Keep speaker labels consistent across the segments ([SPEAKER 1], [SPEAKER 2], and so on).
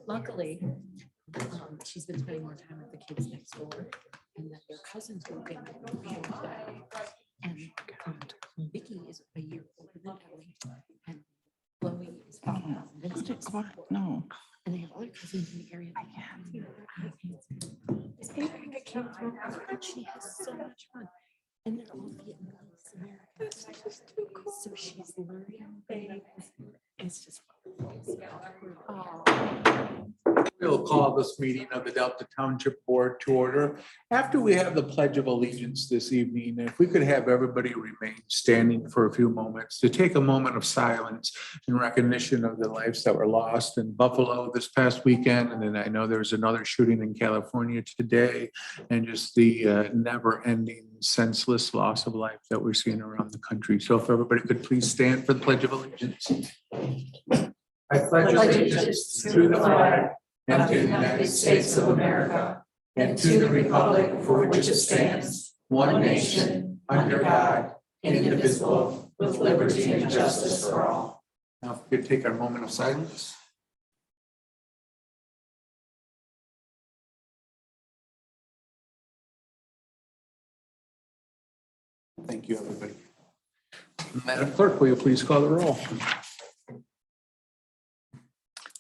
[SPEAKER 1] luckily, she's been spending more time with the kids next door, and that their cousins moved in today. And Vicky is a year older than Ellie, and Chloe is 5 Vincent's 4.
[SPEAKER 2] No.
[SPEAKER 1] And they have other cousins in the area. This Erica came through, and she has so much fun. And they're all Vietnamese Americans. This is just too cool. So she's learning things. It's just fun.
[SPEAKER 3] We'll call this meeting of the Delta Township Board to order. After we have the Pledge of Allegiance this evening, if we could have everybody remain standing for a few moments to take a moment of silence in recognition of the lives that were lost in Buffalo this past weekend. And then I know there's another shooting in California today, and just the never-ending senseless loss of life that we're seeing around the country. So if everybody could please stand for the Pledge of Allegiance. I pledge allegiance to the flag and to the United States of America, and to the republic for which it stands, one nation, under God, indivisible, with liberty and justice for all. Now, if we could take our moment of silence. Thank you, everybody. Madam Clerk, will you please call the roll?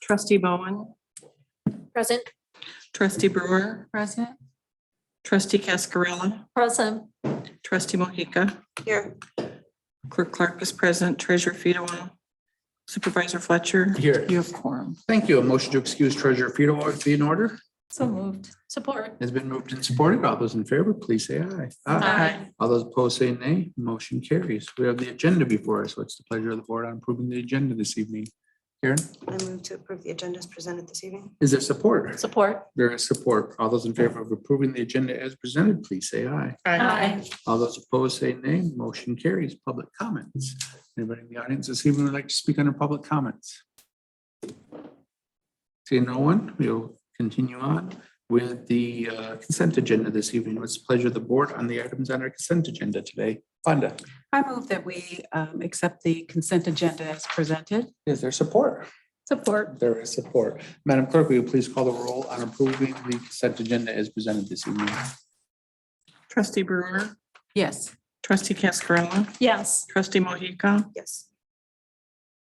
[SPEAKER 2] Trustee Bowen,
[SPEAKER 1] Present.
[SPEAKER 2] trustee Brewer. Present. Trustee Cascarilla,
[SPEAKER 1] Present.
[SPEAKER 2] trustee Mojica. Here. Clerk Clark is present, treasurer Fedewa, supervisor Fletcher.
[SPEAKER 3] Here.
[SPEAKER 2] You have quorum.
[SPEAKER 3] Thank you. A motion to excuse Treasurer Fedewa be in order.
[SPEAKER 1] So moved. Support.
[SPEAKER 3] Has been moved and supported. All those in favor, please say aye.
[SPEAKER 1] Aye.
[SPEAKER 3] All those opposed say nay. Motion carries. We have the agenda before us. What's the pleasure of the board on approving the agenda this evening? Karen,
[SPEAKER 4] I move to approve the agenda as presented this evening.
[SPEAKER 3] is there support?
[SPEAKER 1] Support.
[SPEAKER 3] There is support. All those in favor of approving the agenda as presented, please say aye.
[SPEAKER 1] Aye.
[SPEAKER 3] All those opposed say nay. Motion carries. Public comments. Anybody in the audience this evening would like to speak under public comments? Seeing no one, we'll continue on with the consent agenda this evening. What's the pleasure of the board on the items on our consent agenda today? Fonda,
[SPEAKER 5] I move that we accept the consent agenda as presented.
[SPEAKER 3] is there support?
[SPEAKER 1] Support.
[SPEAKER 3] There is support. Madam Clerk, will you please call the roll on approving the consent agenda as presented this evening?
[SPEAKER 2] Trustee Brewer,
[SPEAKER 5] Yes.
[SPEAKER 2] trustee Cascarilla,
[SPEAKER 1] Yes.
[SPEAKER 2] trustee Mojica,
[SPEAKER 4] Yes.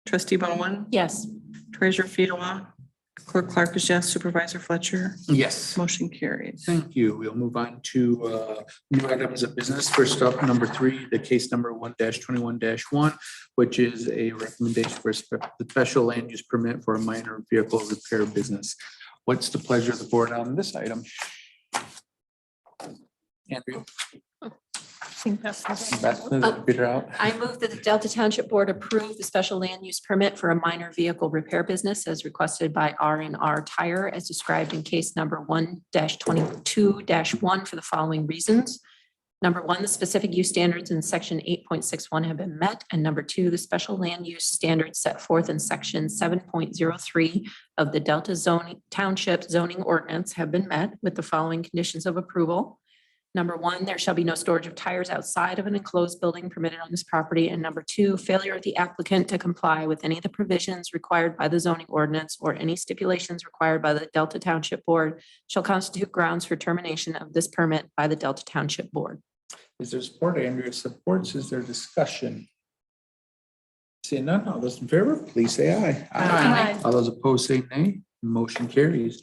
[SPEAKER 2] trustee Bowen,
[SPEAKER 1] Yes.
[SPEAKER 2] treasurer Fedewa, clerk Clark is yes, supervisor Fletcher.
[SPEAKER 3] Yes.
[SPEAKER 2] Motion carries.
[SPEAKER 3] Thank you. We'll move on to new items of business. First up, number 3, the case number 1-21-1, which is a recommendation for the special land use permit for a minor vehicle repair business. What's the pleasure of the board on this item? Andrea? Beth, Peter out.
[SPEAKER 1] I move that the Delta Township Board approve the special land use permit for a minor vehicle repair business as requested by R&R Tire as described in case number 1-22-1 for the following reasons. Number 1, the specific use standards in section 8.61 have been met. And number 2, the special land use standards set forth in section 7.03 of the Delta Township zoning ordinance have been met with the following conditions of approval. Number 1, there shall be no storage of tires outside of an enclosed building permitted on this property. And number 2, failure of the applicant to comply with any of the provisions required by the zoning ordinance or any stipulations required by the Delta Township Board shall constitute grounds for termination of this permit by the Delta Township Board.
[SPEAKER 3] Is there support? Andrea supports. Is there discussion? Seeing none, all those in favor, please say aye.
[SPEAKER 1] Aye.
[SPEAKER 3] All those opposed say nay. Motion carries.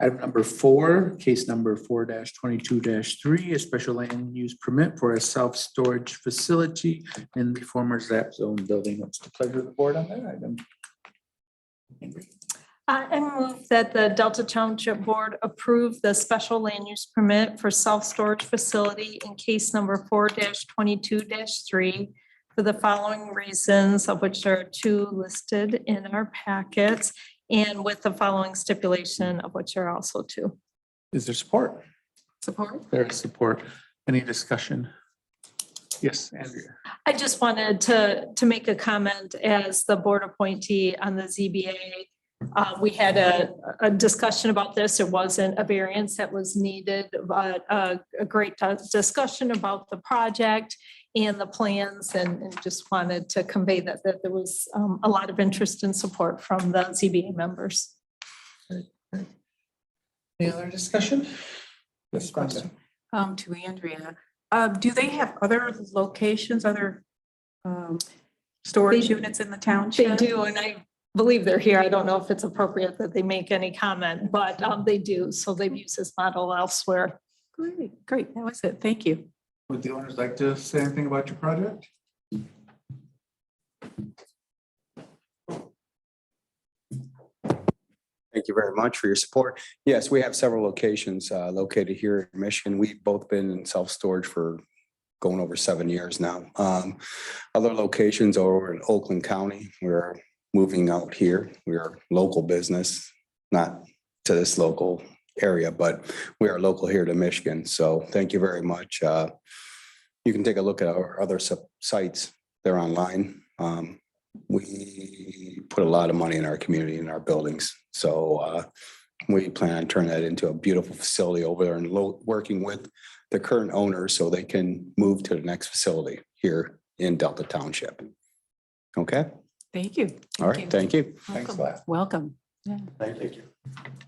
[SPEAKER 3] Item number 4, case number 4-22-3, a special land use permit for a self-storage facility in the former ZAP zone building. What's the pleasure of the board on that item? Andrea?
[SPEAKER 6] I move that the Delta Township Board approve the special land use permit for self-storage facility in case number 4-22-3 for the following reasons, of which there are 2 listed in our packets, and with the following stipulation, of which there are also 2.
[SPEAKER 3] Is there support?
[SPEAKER 1] Support.
[SPEAKER 3] There is support. Any discussion? Yes, Andrea.
[SPEAKER 6] I just wanted to make a comment as the board appointee on the ZBA. We had a discussion about this. It wasn't a variance that was needed, but a great discussion about the project and the plans, and just wanted to convey that there was a lot of interest and support from the ZBA members.
[SPEAKER 3] Any other discussion? Yes,
[SPEAKER 5] Question. To Andrea, do they have other locations, other storage
[SPEAKER 6] They-
[SPEAKER 5] units in the
[SPEAKER 6] They
[SPEAKER 5] township?
[SPEAKER 6] do, and I believe they're here. I don't know if it's appropriate that they make any comment, but they do. So they've used this model elsewhere.
[SPEAKER 5] Great, great. That was it. Thank you.
[SPEAKER 3] Would the owners like to say anything about your project?
[SPEAKER 7] Thank you very much for your support. Yes, we have several locations located here in Michigan. We've both been in self-storage for going over 7 years now. Other locations are over in Oakland County. We're moving out here. We are local business, not to this local area, but we are local here to Michigan. So thank you very much. You can take a look at our other sites. They're online. We put a lot of money in our community, in our buildings. So we plan on turning that into a beautiful facility over there and working with the current owners so they can move to the next facility here in Delta Township. Okay,
[SPEAKER 5] Thank you.
[SPEAKER 7] all right, thank you.
[SPEAKER 3] Thanks a lot.
[SPEAKER 5] Welcome. Yeah.
[SPEAKER 7] Thank you.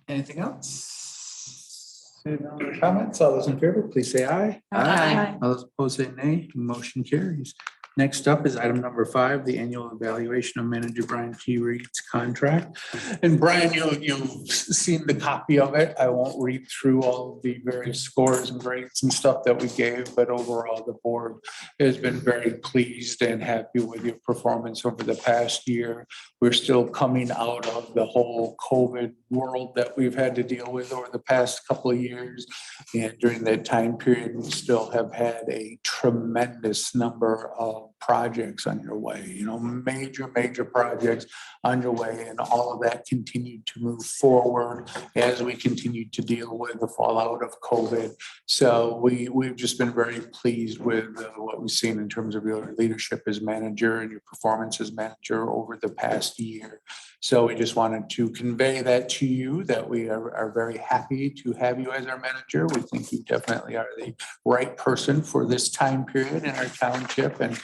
[SPEAKER 3] Anything else? Seeing no other comments, all those in favor, please say aye.
[SPEAKER 6] Aye.
[SPEAKER 3] All those opposed say nay. Motion carries. Next up is item number 5, the annual evaluation of Manager Brian T. Reed's contract. And Brian, you've seen the copy of it. I won't read through all of the various scores and grades and stuff that we gave, but overall, the board has been very pleased and happy with your performance over the past year. We're still coming out of the whole COVID world that we've had to deal with over the past couple of years. And during that time period, we still have had a tremendous number of projects underway, major projects underway, and all of that continued to move forward as we continued to deal with the fallout of COVID. So we've just been very pleased with what we've seen in terms of your leadership as manager and your performance as manager over the past year. So we just wanted to convey that to you, that we are very happy to have you as our manager. We think you definitely are the right person for this time period in our township, and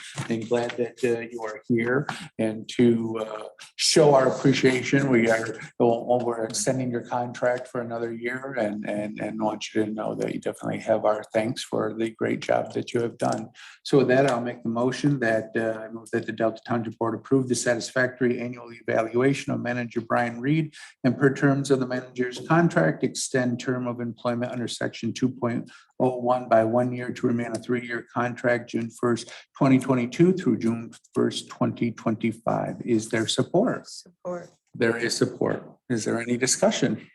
[SPEAKER 3] glad that you are here. And to show our appreciation, we're extending your contract for another year, and want you to know that you definitely have our thanks for the great job that you have done. So with that, I'll make the motion that I move that the Delta Township Board approve the satisfactory annual evaluation of Manager Brian Reed, and per terms of the manager's contract, extend term of employment under section 2.01 by 1 year to remain a 3-year contract, June 1st, 2022 through June 1st, 2025. Is there support?
[SPEAKER 4] Support.
[SPEAKER 3] There is support. Is there any discussion?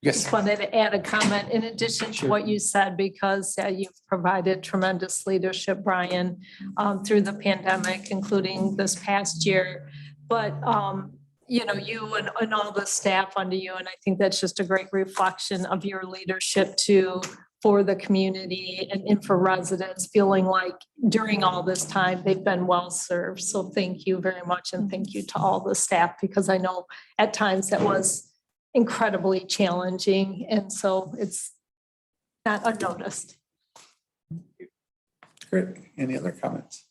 [SPEAKER 3] Yes.
[SPEAKER 6] Just wanted to add a comment in addition to
[SPEAKER 3] Sure.
[SPEAKER 6] what you said, because you've provided tremendous leadership, Brian, through the pandemic, including this past year. But, you and all the staff under you, and I think that's just a great reflection of your leadership for the community and for residents, feeling like during all this time, they've been well served. So thank you very much. And thank you to all the staff, because I know at times that was incredibly challenging. And so it's not unnoticed.
[SPEAKER 3] Great. Any other comments?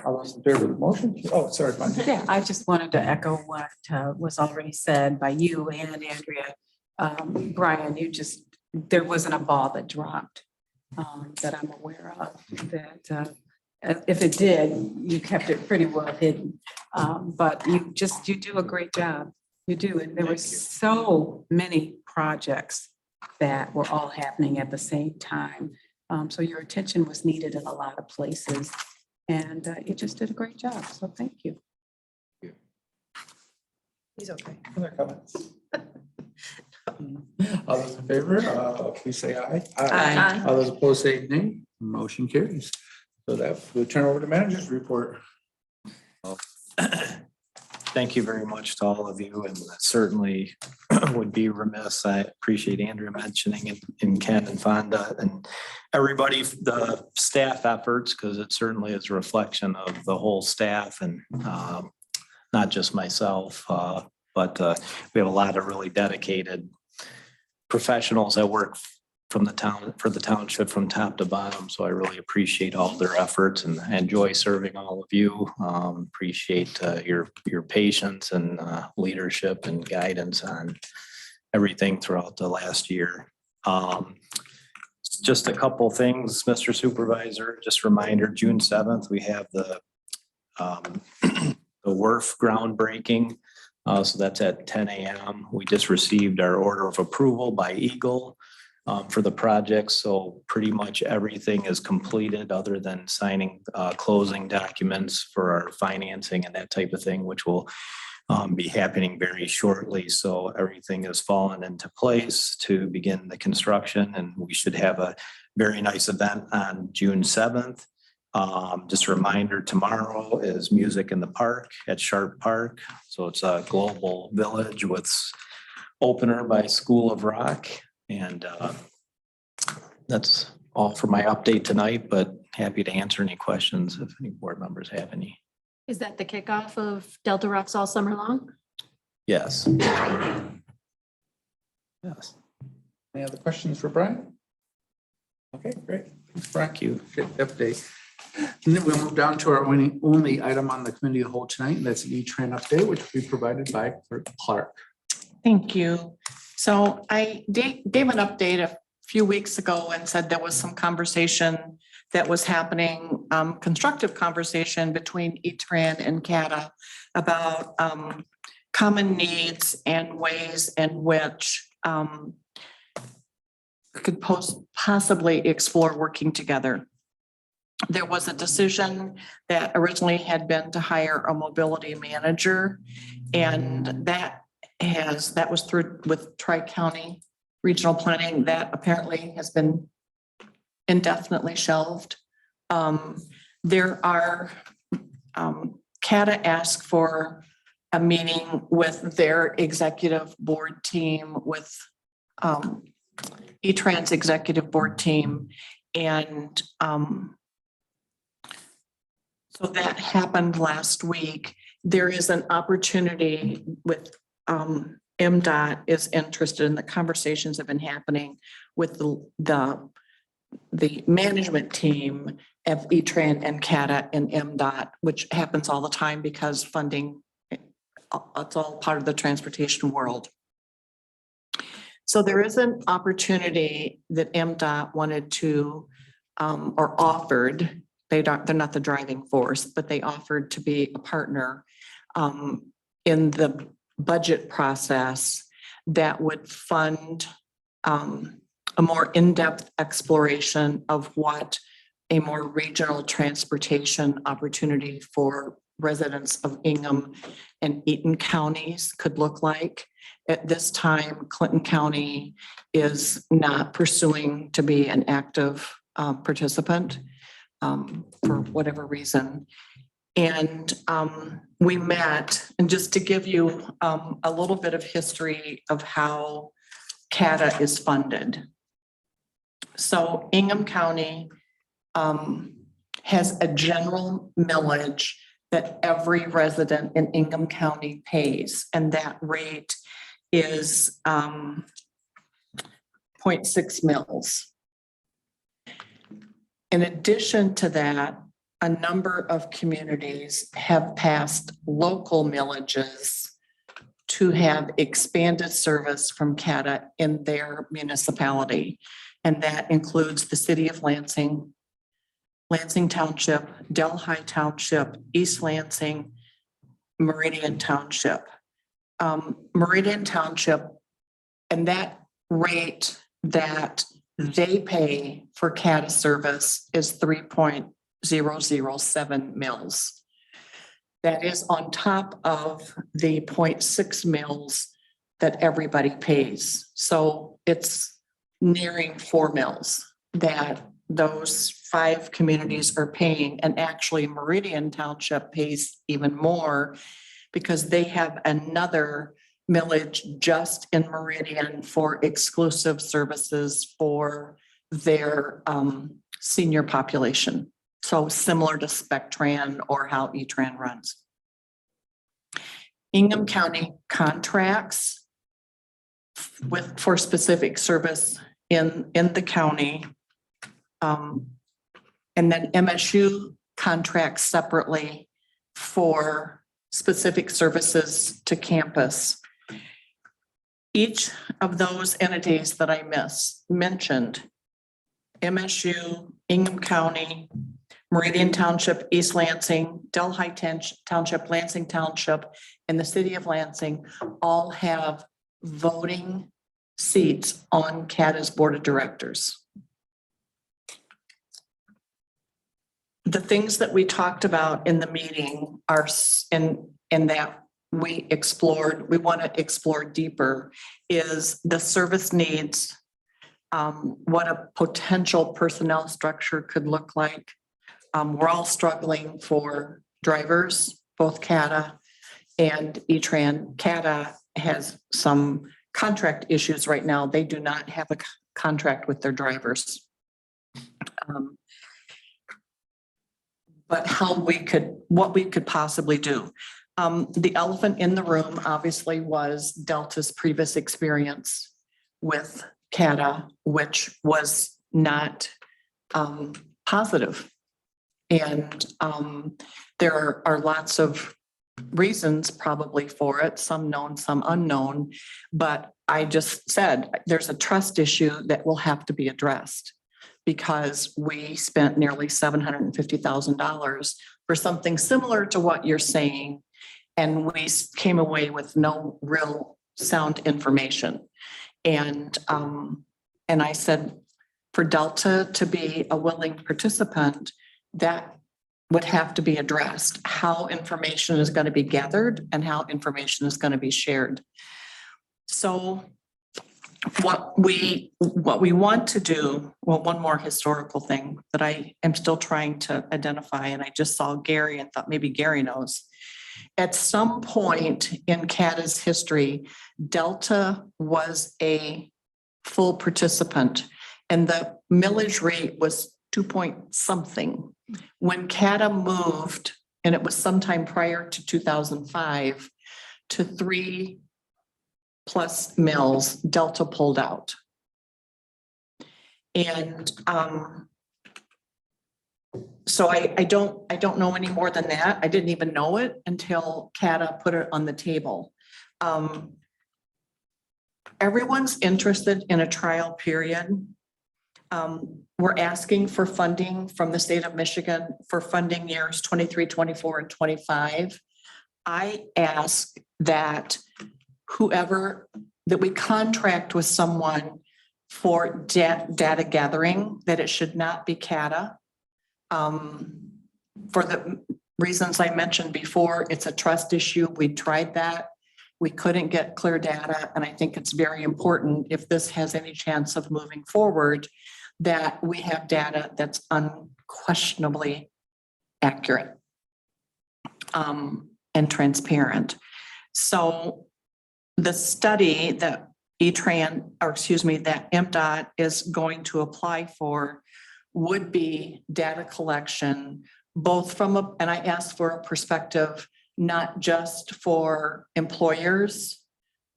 [SPEAKER 3] All those in favor of the motion? Oh, sorry. Bonnie.
[SPEAKER 5] Yeah, I just wanted to echo what was already said by you and Andrea. Brian, there wasn't a ball that dropped that I'm aware of. That if it did, you kept it pretty well hidden. But you do a great job. You do. And there were so many projects that were all happening at the same time. So your attention was needed in a lot of places. And you just did a great job. So thank you.
[SPEAKER 4] He's okay.
[SPEAKER 3] Other comments? All those in favor, please say aye.
[SPEAKER 6] Aye.
[SPEAKER 3] All those opposed say nay. Motion carries. So that we'll turn over to manager's report.
[SPEAKER 8] Thank you very much to all of you, and certainly would be remiss. I appreciate Andrea mentioning it, and Ken and Fonda and everybody, the staff efforts, because it certainly is a reflection of the whole staff, and not just myself, but we have a lot of really dedicated professionals that work from the town, for the township from top to bottom. So I really appreciate all their efforts and I enjoy serving all of you. Appreciate your patience and leadership and guidance on everything throughout the last year. Just a couple things, Mr. Supervisor, just a reminder, June 7th, we have the WRF groundbreaking. So that's at 10 a.m. We just received our order of approval by Eagle for the project. So pretty much everything is completed other than signing closing documents for our financing and that type of thing, which will be happening very shortly. So everything has fallen into place to begin the construction, and we should have a very nice event on June 7th. Just a reminder, tomorrow is Music in the Park at Sharp Park. So it's a global village with opener by School of Rock. And that's all for my update tonight, but happy to answer any questions if any board members have any.
[SPEAKER 1] Is that the kickoff of Delta Rocks all summer long?
[SPEAKER 8] Yes. Yes.
[SPEAKER 3] Any other questions for Brian? Okay, great. Thanks, Brian.
[SPEAKER 8] Thank you.
[SPEAKER 3] Good update. And then we'll move down to our only item on the committee of the whole tonight, and that's an E-Tran update, which will be provided by Clerk Clark.
[SPEAKER 2] Thank you. So I gave an update a few weeks ago and said there was some conversation that was happening, constructive conversation between E-Tran and CATA about common needs and ways in which could possibly explore working together. There was a decision that originally had been to hire a mobility manager, and that was through with Tri-County Regional Planning. That apparently has been indefinitely shelved. There are CATA asked for a meeting with their executive board team, with E-Tran's executive board team, and so that happened last week. There is an opportunity with MDOT is interested in the conversations have been happening with the management team of E-Tran and CATA and MDOT, which happens all the time because funding, it's all part of the transportation world. So there is an opportunity that MDOT wanted to or offered. They're not the driving force, but they offered to be a partner in the budget process that would fund a more in-depth exploration of what a more regional transportation opportunity for residents of Ingham and Eaton counties could look like. At this time, Clinton County is not pursuing to be an active participant for whatever reason. And we met, and just to give you a little bit of history of how CATA is funded. So Ingham County has a general millage that every resident in Ingham County pays, and that rate is 0.6 mils. In addition to that, a number of communities have passed local millages to have expanded service from CATA in their municipality. And that includes the city of Lansing, Lansing Township, Delhi Township, East Lansing, Meridian Township. Meridian Township, and that rate that they pay for CATA service is 3.007 mils. That is on top of the 0.6 mils that everybody pays. So it's nearing 4 mils that those 5 communities are paying. And actually Meridian Township pays even more because they have another millage just in Meridian for exclusive services for their senior population. So similar to Spectran or how E-Tran runs. Ingham County contracts for specific service in the county. And then MSU contracts separately for specific services to campus. Each of those entities that I mentioned, MSU, Ingham County, Meridian Township, East Lansing, Delhi Township, Lansing Township, and the city of Lansing all have voting seats on CADA's board of directors. The things that we talked about in the meeting are in that we want to explore deeper is the service needs, what a potential personnel structure could look like. We're all struggling for drivers, both CADA and E-Tran. CADA has some contract issues right now. They do not have a contract with their drivers. But what we could possibly do. The elephant in the room obviously was Delta's previous experience with CADA, which was not positive. And there are lots of reasons probably for it, some known, some unknown. But I just said there's a trust issue that will have to be addressed because we spent nearly $750,000 for something similar to what you're saying. And we came away with no real sound information. And I said, for Delta to be a willing participant, that would have to be addressed, how information is going to be gathered and how information is going to be shared. So what we want to do, well, one more historical thing that I am still trying to identify, and I just saw Gary and thought maybe Gary knows. At some point in CADA's history, Delta was a full participant and the millage rate was 2 point something. When CADA moved, and it was sometime prior to 2005, to 3+ mills, Delta pulled out. And so I don't know any more than that. I didn't even know it until CADA put it on the table. Everyone's interested in a trial period. We're asking for funding from the state of Michigan for funding years 23, 24, and 25. I ask that that we contract with someone for data gathering, that it should not be CADA. For the reasons I mentioned before, it's a trust issue. We tried that. We couldn't get clear data. And I think it's very important if this has any chance of moving forward, that we have data that's unquestionably accurate and transparent. So the study that that MDOT is going to apply for would be data collection, both from and I asked for a perspective, not just for employers,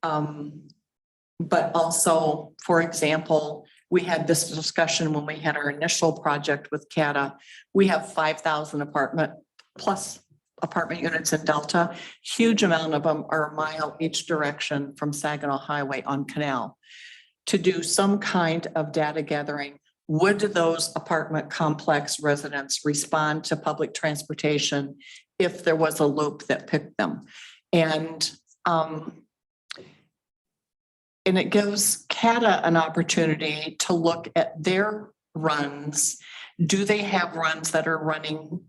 [SPEAKER 2] but also, for example, we had this discussion when we had our initial project with CADA. We have 5,000 apartment units in Delta. Huge amount of them are a mile each direction from Saginaw Highway on Canal. To do some kind of data gathering, would those apartment complex residents respond to public transportation if there was a loop that picked them? And it gives CADA an opportunity to look at their runs. Do they have runs that are running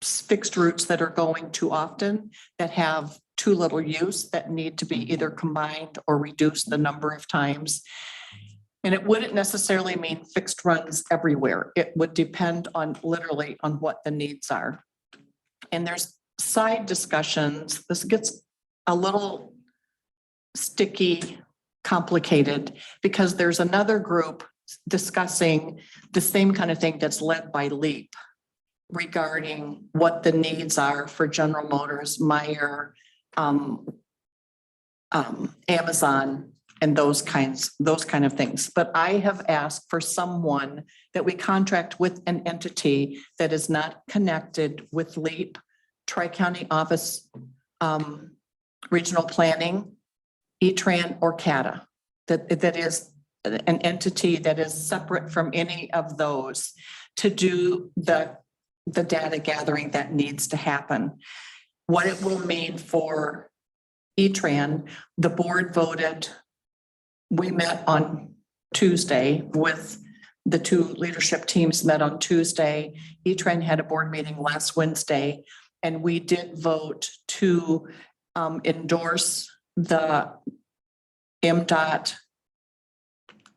[SPEAKER 2] fixed routes that are going too often, that have too little use, that need to be either combined or reduce the number of times? And it wouldn't necessarily mean fixed runs everywhere. It would depend on literally on what the needs are. And there's side discussions. This gets a little sticky, complicated, because there's another group discussing the same kind of thing that's led by LEAP regarding what the needs are for General Motors, Meyer, Amazon, and those kind of things. But I have asked for someone that we contract with an entity that is not connected with LEAP, Tri-County Office, Regional Planning, E-Tran, or CATA. That is an entity that is separate from any of those to do the data gathering that needs to happen. What it will mean for E-Tran, the board voted, we met on Tuesday with the two leadership teams met on Tuesday. E-Tran had a board meeting last Wednesday, and we did vote to endorse the MDOT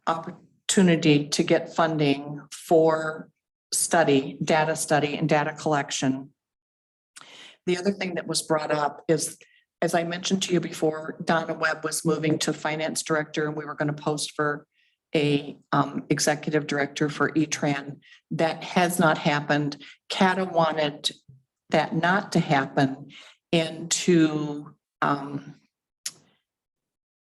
[SPEAKER 2] opportunity to get funding for data study and data collection. The other thing that was brought up is, as I mentioned to you before, Donna Webb was moving to finance director, and we were going to post for a executive director for E-Tran. That has not happened. CATA wanted that not to happen and to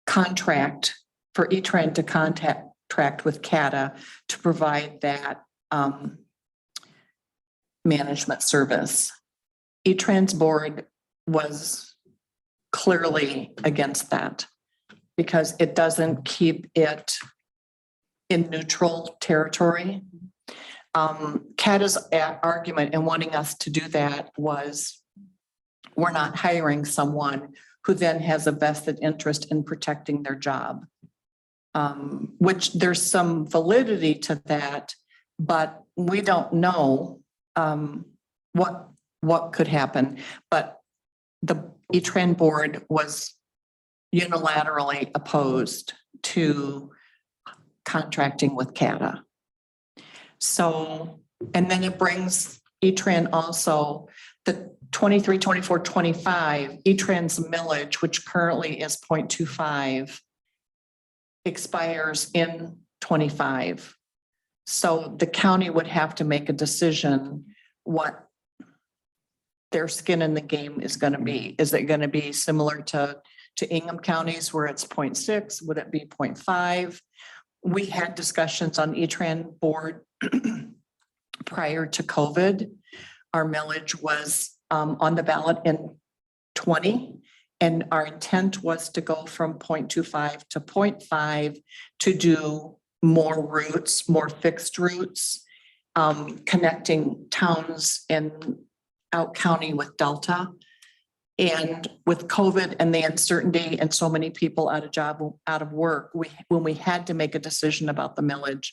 [SPEAKER 2] contract for E-Tran to contract with CATA to provide that management service. E-Tran's board was clearly against that because it doesn't keep it in neutral territory. CATA's argument in wanting us to do that was we're not hiring someone who then has a vested interest in protecting their job, which there's some validity to that, but we don't know what could happen. But the E-Tran board was unilaterally opposed to contracting with CATA. So, and then it brings E-Tran also the 23, 24, 25, E-Tran's millage, which currently is 0.25, expires in 25. So the county would have to make a decision what their skin in the game is going to be. Is it going to be similar to Ingham counties where it's 0.6? Would it be 0.5? We had discussions on E-Tran board prior to COVID. Our millage was on the ballot in 20, and our intent was to go from 0.25 to 0.5 to do more routes, more fixed routes, connecting towns and out county with Delta. And with COVID and the uncertainty and so many people out of work, when we had to make a decision about the millage,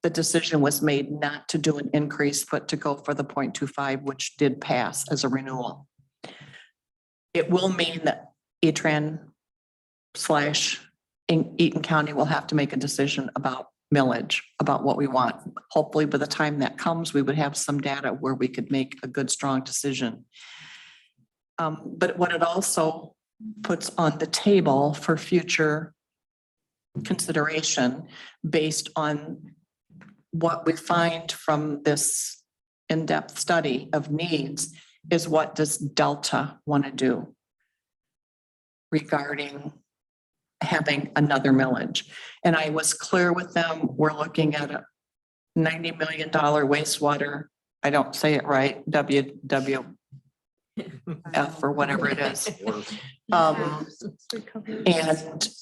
[SPEAKER 2] the decision was made not to do an increase, but to go for the 0.25, which did pass as a renewal. It will mean that E-Tran / Eaton County will have to make a decision about millage, about what we want. Hopefully by the time that comes, we would have some data where we could make a good, strong decision. But what it also puts on the table for future consideration based on what we find from this in-depth study of needs is what does Delta want to do regarding having another millage? And I was clear with them, we're looking at a $90 million wastewater, I don't say it right, WWF or whatever it is. And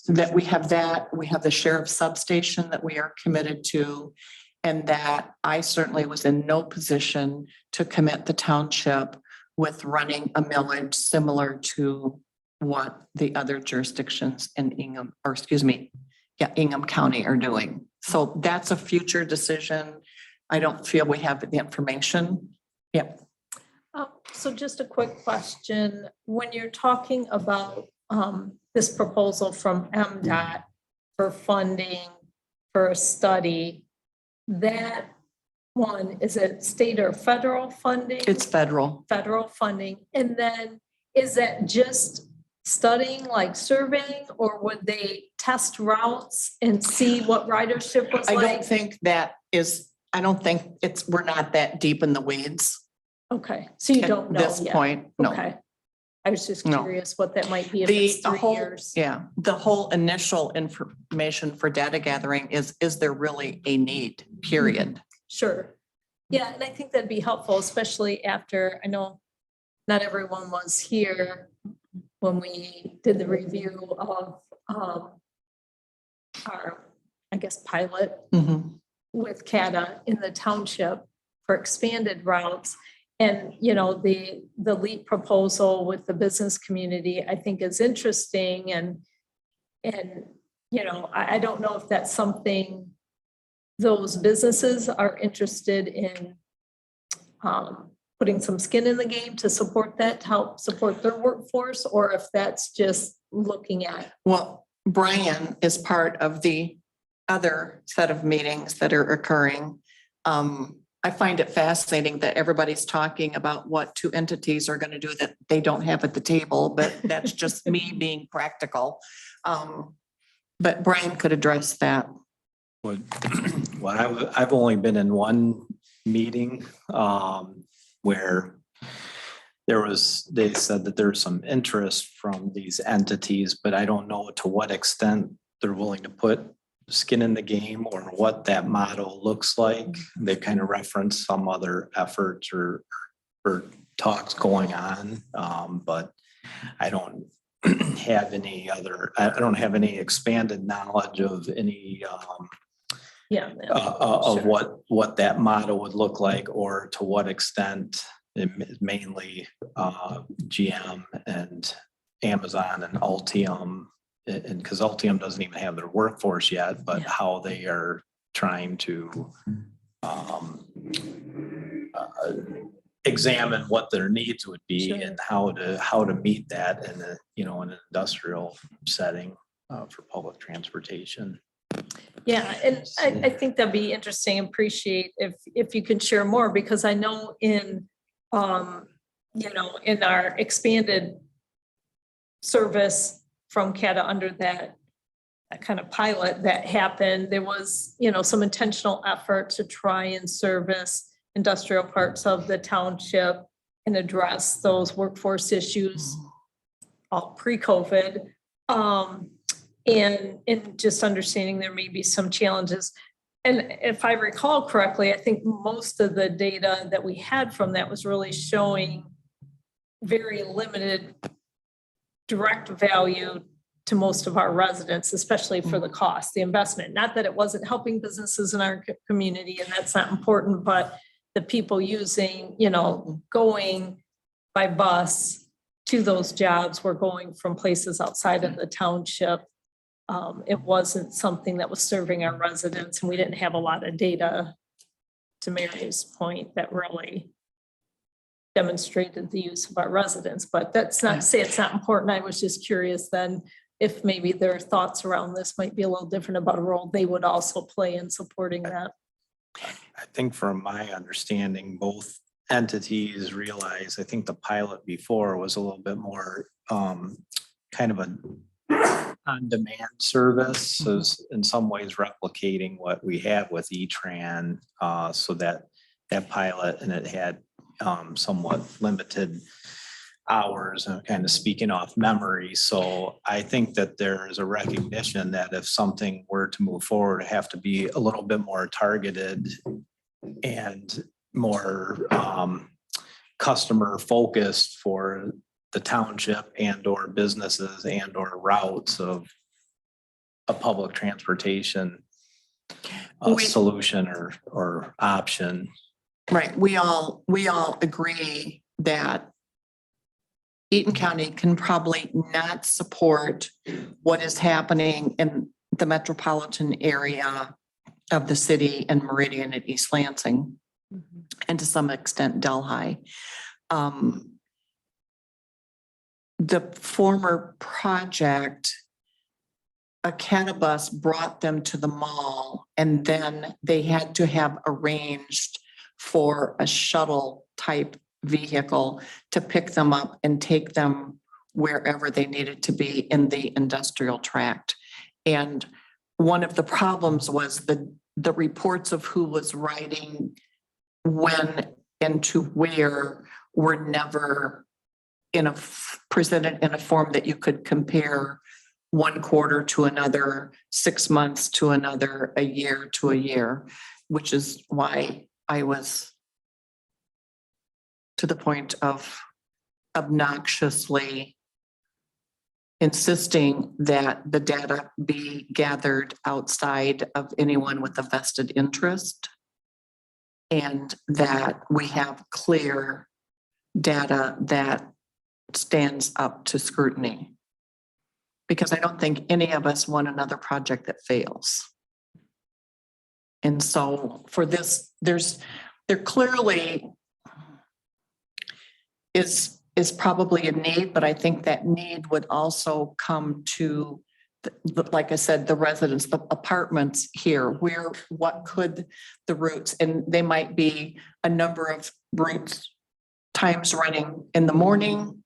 [SPEAKER 2] that we have the sheriff's substation that we are committed to, and that I certainly was in no position to commit the township with running a millage similar to what the other jurisdictions in Ingham County are doing. So that's a future decision. I don't feel we have the information. Yep.
[SPEAKER 6] So just a quick question. When you're talking about this proposal from MDOT for funding for a study, that one, is it state or federal funding?
[SPEAKER 2] It's federal.
[SPEAKER 6] Federal funding. And then is that just studying, like surveying, or would they test routes and see what ridership was
[SPEAKER 2] I
[SPEAKER 6] like?
[SPEAKER 2] don't think we're not that deep in the weeds.
[SPEAKER 6] Okay, so you don't know
[SPEAKER 2] at this
[SPEAKER 6] yet.
[SPEAKER 2] point, no.
[SPEAKER 6] Okay. I was just
[SPEAKER 2] No.
[SPEAKER 6] curious what that might be if
[SPEAKER 2] The
[SPEAKER 6] it's 3
[SPEAKER 2] whole,
[SPEAKER 6] years.
[SPEAKER 2] yeah, the whole initial information for data gathering is there really a need, period?
[SPEAKER 6] Sure. Yeah, and I think that'd be helpful, especially after, I know not everyone was here when we did the review of our, I guess, pilot
[SPEAKER 2] Mhm.
[SPEAKER 6] with CATA in the township for expanded routes. And, you know, the LEAP proposal with the business community, I think is interesting and, you know, I don't know if that's something those businesses are interested in putting some skin in the game to support that, to help support their workforce, or if that's just looking at.
[SPEAKER 2] Well, Brian is part of the other set of meetings that are occurring. I find it fascinating that everybody's talking about what two entities are going to do that they don't have at the table, but that's just me being practical. But Brian could address that.
[SPEAKER 8] Well, I've only been in one meeting where they said that there's some interest from these entities, but I don't know to what extent they're willing to put skin in the game or what that model looks like. They kind of referenced some other efforts or talks going on, but I don't have I don't have any expanded knowledge of any
[SPEAKER 6] Yeah.
[SPEAKER 8] of
[SPEAKER 6] Sure.
[SPEAKER 8] what that model would look like, or to what extent mainly GM and Amazon and Altium, and because Altium doesn't even have their workforce yet, but
[SPEAKER 6] Yeah.
[SPEAKER 8] how they are trying to examine what their needs would be
[SPEAKER 6] Sure.
[SPEAKER 8] and how to meet that in a, you know, in an industrial setting for public transportation.
[SPEAKER 6] Yeah, and I think that'd be interesting, appreciate if you can share more, because I know in, you know, in our expanded service from CATA under that kind of pilot that happened, there was, you know, some intentional effort to try and service industrial parts of the township and address those workforce issues all pre-COVID. And just understanding there may be some challenges. And if I recall correctly, I think most of the data that we had from that was really showing very limited direct value to most of our residents, especially for the cost, the investment. Not that it wasn't helping businesses in our community, and that's not important, but the people using, you know, going by bus to those jobs were going from places outside of the township. It wasn't something that was serving our residents, and we didn't have a lot of data, to Mary's point, that really demonstrated the use of our residents. But that's not to say it's not important. I was just curious then if maybe their thoughts around this might be a little different about a role they would also play in supporting that.
[SPEAKER 8] I think from my understanding, both entities realize, I think the pilot before was a little bit more kind of a on-demand service, so in some ways replicating what we have with E-Tran, so that pilot, and it had somewhat limited hours, and kind of speaking off memory. So I think that there is a recognition that if something were to move forward, it have to be a little bit more targeted and more customer focused for the township and or businesses and or routes of a public transportation solution or option.
[SPEAKER 2] Right, we all agree that Eaton County can probably not support what is happening in the metropolitan area of the city and Meridian and East Lansing, and to some extent Delhi. The former project, a cannabis brought them to the mall, and then they had to have arranged for a shuttle type vehicle to pick them up and take them wherever they needed to be in the industrial tract. And one of the problems was the reports of who was riding when and to where were never presented in a form that you could compare one quarter to another, 6 months to another, a year to a year, which is why I was to the point of obnoxiously insisting that the data be gathered outside of anyone with a vested interest, and that we have clear data that stands up to scrutiny. Because I don't think any of us want another project that fails. And so for this, there clearly is probably a need, but I think that need would also come to, like I said, the residents, the apartments here, what could the routes, and they might be a number of routes times running in the morning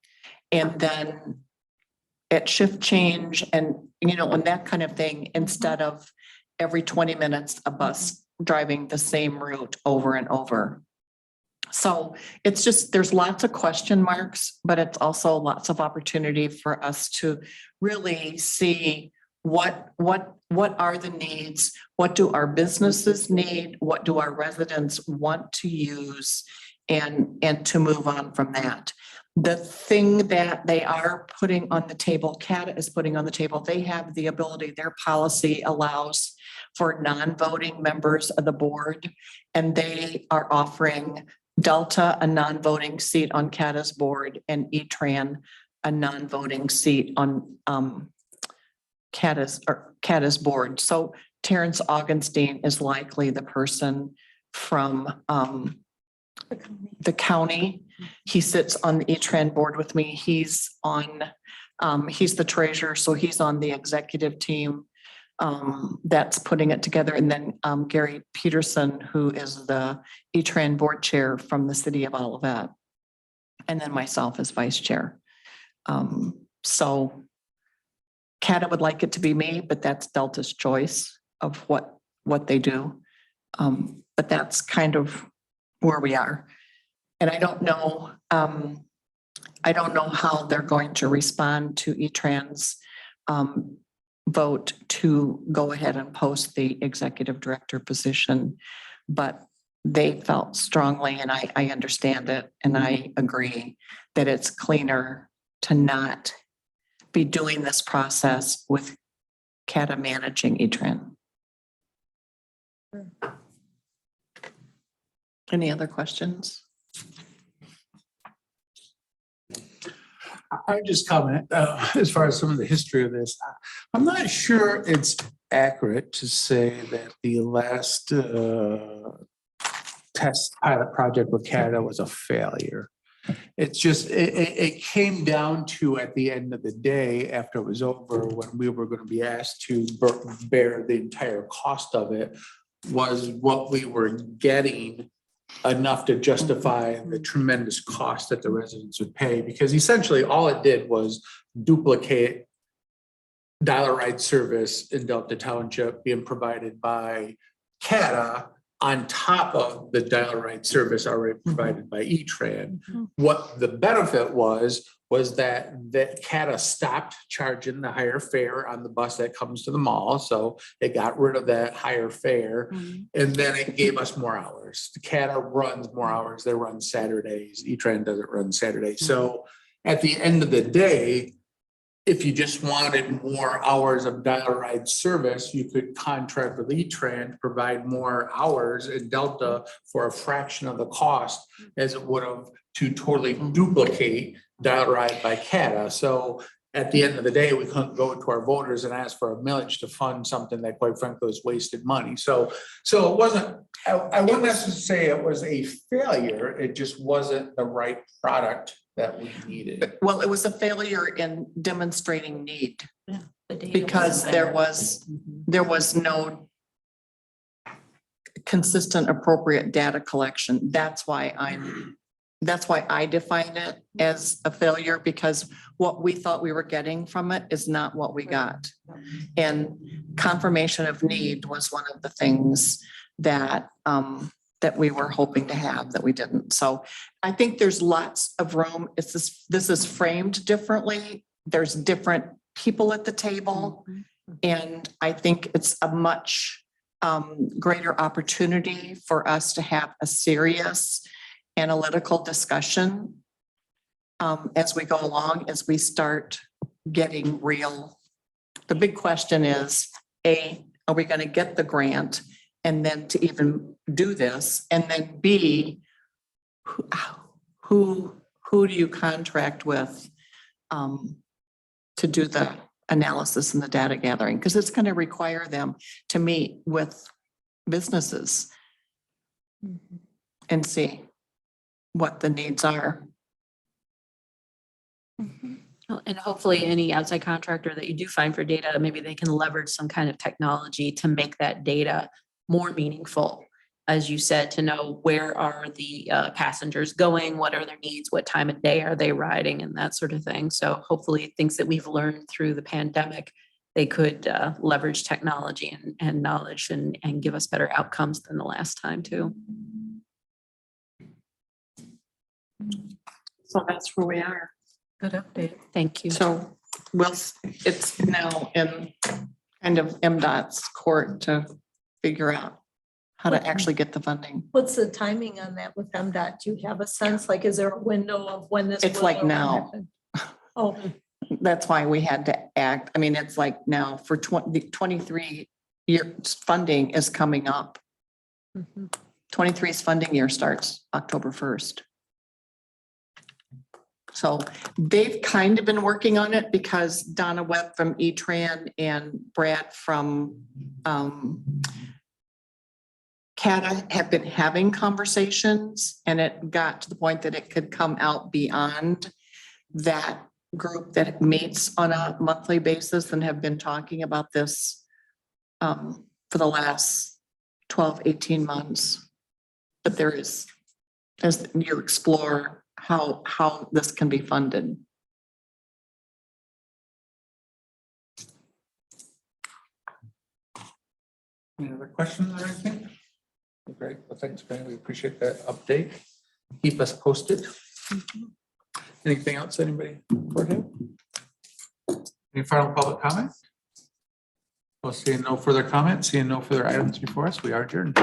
[SPEAKER 2] and then at shift change and, and that kind of thing, instead of every 20 minutes, a bus driving the same route over and over. So it's just, there's lots of question marks, but it's also lots of opportunity for us to really see what are the needs? What do our businesses need? What do our residents want to use? And to move on from that. The thing that they are putting on the table, CATA is putting on the table, they have the ability, their policy allows for non-voting members of the board, and they are offering Delta a non-voting seat on CATA's board and ETRAN a non-voting seat on CATA's board. So Terrence Augustine is likely the person from the county. He sits on the ETRAN board with me. He's the treasurer, so he's on the executive team that's putting it together. And then Gary Peterson, who is the ETRAN board chair from the city of Olivet. And then myself as vice chair. So CATA would like it to be me, but that's Delta's choice of what they do. But that's kind of where we are. And I don't know how they're going to respond to ETRAN's vote to go ahead and post the executive director position. But they felt strongly, and I understand it, and I agree that it's cleaner to not be doing this process with CATA managing ETRAN. Any other questions?
[SPEAKER 3] I just comment, as far as some of the history of this, I'm not sure it's accurate to say that the last test pilot project with CATA was a failure. It's just, it came down to, at the end of the day, after it was over, when we were going to be asked to bear the entire cost of it, was what we were getting enough to justify the tremendous cost that the residents would pay? Because essentially all it did was duplicate dial ride service in Delta Township being provided by CATA on top of the dial ride service already provided by ETRAN. What the benefit was that CATA stopped charging the higher fare on the bus that comes to the mall. So it got rid of that higher fare, and then it gave us more hours. CATA runs more hours. They run Saturdays. ETRAN doesn't run Saturdays. So at the end of the day, if you just wanted more hours of dial ride service, you could contract with ETRAN to provide more hours in Delta for a fraction of the cost as it would have to totally duplicate dial ride by CATA. So at the end of the day, we couldn't go to our voters and ask for a millage to fund something that quite frankly was wasted money. So it wasn't, I wouldn't necessarily say it was a failure. It just wasn't the right product that we needed.
[SPEAKER 2] Well, it was a failure in demonstrating need
[SPEAKER 1] The data
[SPEAKER 2] because
[SPEAKER 1] wasn't
[SPEAKER 2] there was no consistent, appropriate data collection. That's why I define it as a failure, because what we thought we were getting from it is not what we got. And confirmation of need was one of the things that that we were hoping to have that we didn't. So I think there's lots of room. This is framed differently. There's different people at the table. And I think it's a much greater opportunity for us to have a serious analytical discussion as we go along, as we start getting real. The big question is, A, are we going to get the grant? And then to even do this, and then B, who do you contract with to do the analysis and the data gathering? Because it's going to require them to meet with businesses and see what the needs are.
[SPEAKER 1] And hopefully any outside contractor that you do find for data, maybe they can leverage some kind of technology to make that data more meaningful. As you said, to know where are the passengers going, what are their needs, what time of day are they riding, and that sort of thing. So hopefully things that we've learned through the pandemic, they could leverage technology and knowledge and give us better outcomes than the last time too.
[SPEAKER 2] So that's where we are.
[SPEAKER 1] Good update. Thank you.
[SPEAKER 2] So it's now in kind of MDOT's court to figure out how to actually get the funding.
[SPEAKER 6] What's the timing on that with MDOT? Do you have a sense? Like, is there a window of when this?
[SPEAKER 2] It's
[SPEAKER 6] will
[SPEAKER 2] like now.
[SPEAKER 6] happen? Oh,
[SPEAKER 2] That's why we had to act. I mean, it's like now for 23 years funding is coming up. 23's funding year starts October 1st. So they've kind of been working on it because Donna Webb from E-Tran and Brad from CATA have been having conversations, and it got to the point that it could come out beyond that group that meets on a monthly basis and have been talking about this for the last 12, 18 months. But there is, as you explore how this can be funded.
[SPEAKER 3] Any other questions or anything? Great, well, thanks, Ben. We appreciate that update. Keep us posted. Anything else, anybody? For him? Any final public comment? Well, seeing no further comments, seeing no further items before us, we are adjourned.